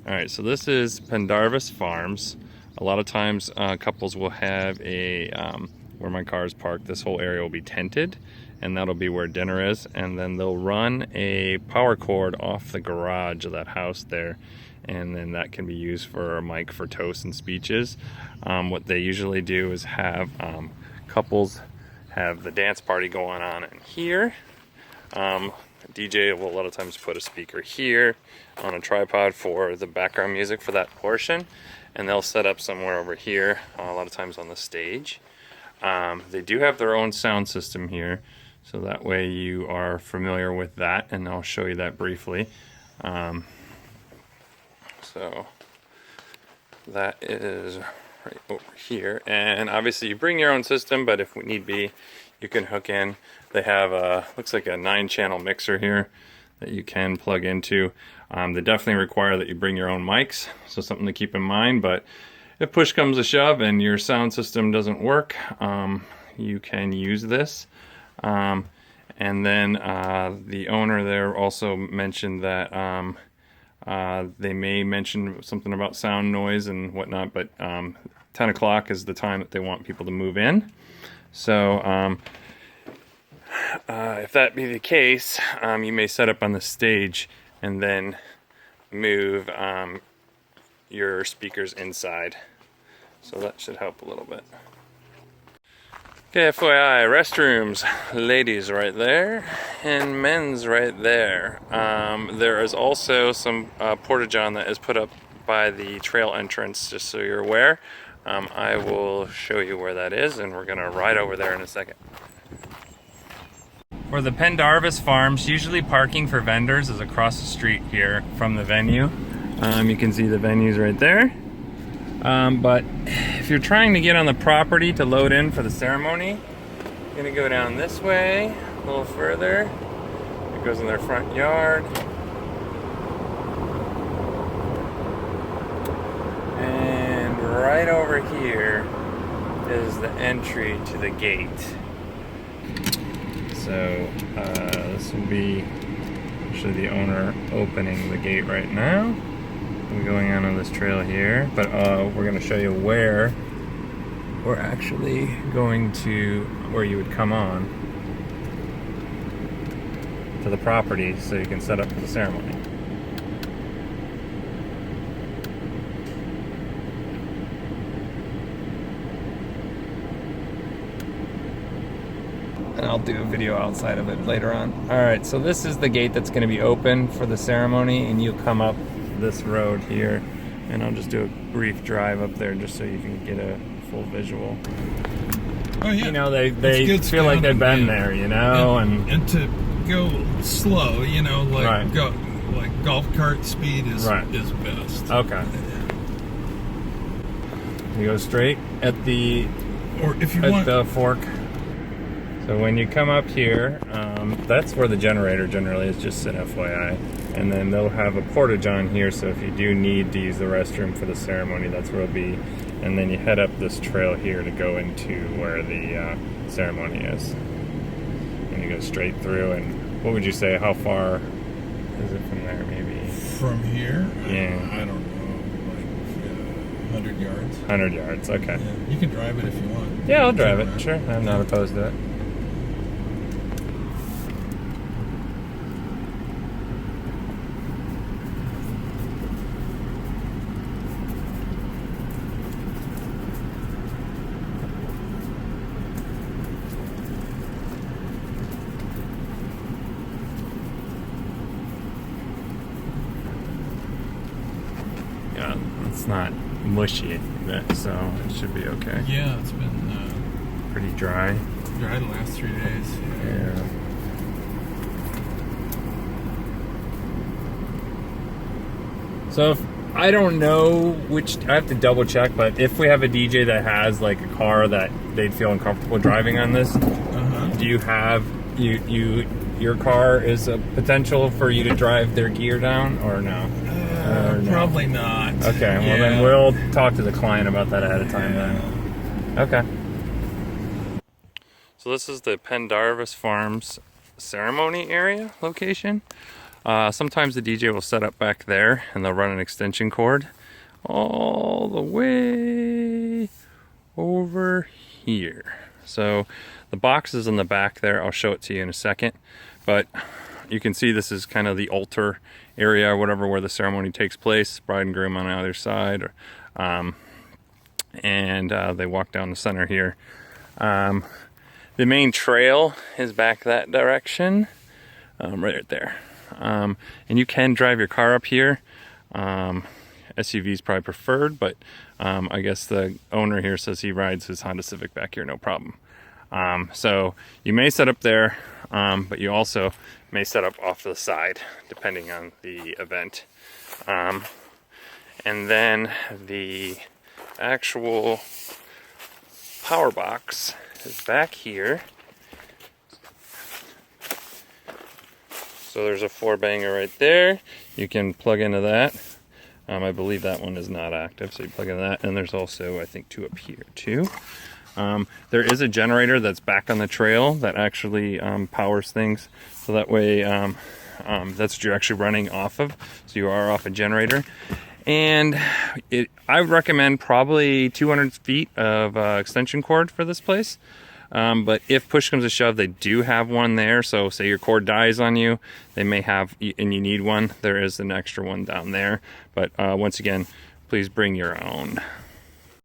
Alright, so this is Pendarvis Farms. A lot of times couples will have a, where my car is parked, this whole area will be tented, and that'll be where dinner is, and then they'll run a power cord off the garage of that house there, and then that can be used for a mic for toasts and speeches. What they usually do is have couples have the dance party going on in here. DJ will a lot of times put a speaker here on a tripod for the background music for that portion, and they'll set up somewhere over here, a lot of times on the stage. They do have their own sound system here, so that way you are familiar with that, and I'll show you that briefly. So that is right over here, and obviously you bring your own system, but if need be, you can hook in. They have a, looks like a 9-channel mixer here that you can plug into. They definitely require that you bring your own mics, so something to keep in mind, but if push comes to shove and your sound system doesn't work, you can use this. And then the owner there also mentioned that they may mention something about sound noise and whatnot, but 10 o'clock is the time that they want people to move in. So if that be the case, you may set up on the stage and then move your speakers inside. So that should help a little bit. Okay, FYI, restrooms, ladies right there, and men's right there. There is also some porta-john that is put up by the trail entrance, just so you're aware. I will show you where that is, and we're gonna ride over there in a second. For the Pendarvis Farms, usually parking for vendors is across the street here from the venue. You can see the venues right there. But if you're trying to get on the property to load in for the ceremony, you're gonna go down this way, a little further. It goes in their front yard. And right over here is the entry to the gate. So this will be actually the owner opening the gate right now. We're going on this trail here, but we're going to show you where we're actually going to, where you would come on to the property so you can set up for the ceremony. And I'll do a video outside of it later on. Alright, so this is the gate that's going to be open for the ceremony, and you'll come up this road here, and I'll just do a brief drive up there just so you can get a full visual. Oh yeah. You know, they feel like they've been there, you know, and to go slow, you know, like right. like golf cart speed is right. is best. Okay. You go straight at the or if you want the fork. So when you come up here, that's where the generator generally is, just an FYI. And then they'll have a porta-john here, so if you do need to use the restroom for the ceremony, that's where it'll be. And then you head up this trail here to go into where the ceremony is. And you go straight through, and what would you say, how far is it from there, maybe? From here? Yeah. I don't know, like 100 yards. 100 yards, okay. Yeah. You can drive it if you want. Yeah, I'll drive it, sure. I'm not opposed to it. Yeah, it's not mushy, so it should be okay. Yeah, it's been pretty dry. Dry the last 3 days. Yeah. So if I don't know which, I have to double check, but if we have a DJ that has like a car that they'd feel uncomfortable driving on this, do you have your car is a potential for you to drive their gear down or no? No? Probably not. Okay, well then we'll talk to the client about that ahead of time then. Okay. So this is the Pendarvis Farms ceremony area location. Sometimes the DJ will set up back there and they'll run an extension cord all the way over here. So the box is in the back there. I'll show it to you in a second, but you can see this is kind of the altar area or whatever where the ceremony takes place. Bride and groom on either side, and they walk down the center here. The main trail is back that direction, right there. And you can drive your car up here. SUV is probably preferred, but I guess the owner here says he rides his Honda Civic back here no problem. So you may set up there, but you also may set up off to the side depending on the event. And then the actual power box is back here. So there's a 4-banger right there. You can plug into that. I believe that one is not active, so you plug in that. And there's also, I think, 2 up here too. There is a generator that's back on the trail that actually powers things. So that way, that's what you're actually running off of. So you are off a generator. And I recommend probably 200 feet of extension cord for this place. But if push comes to shove, they do have one there. So say your cord dies on you, they may have, and you need one, there is an extra one down there. But once again, please bring your own.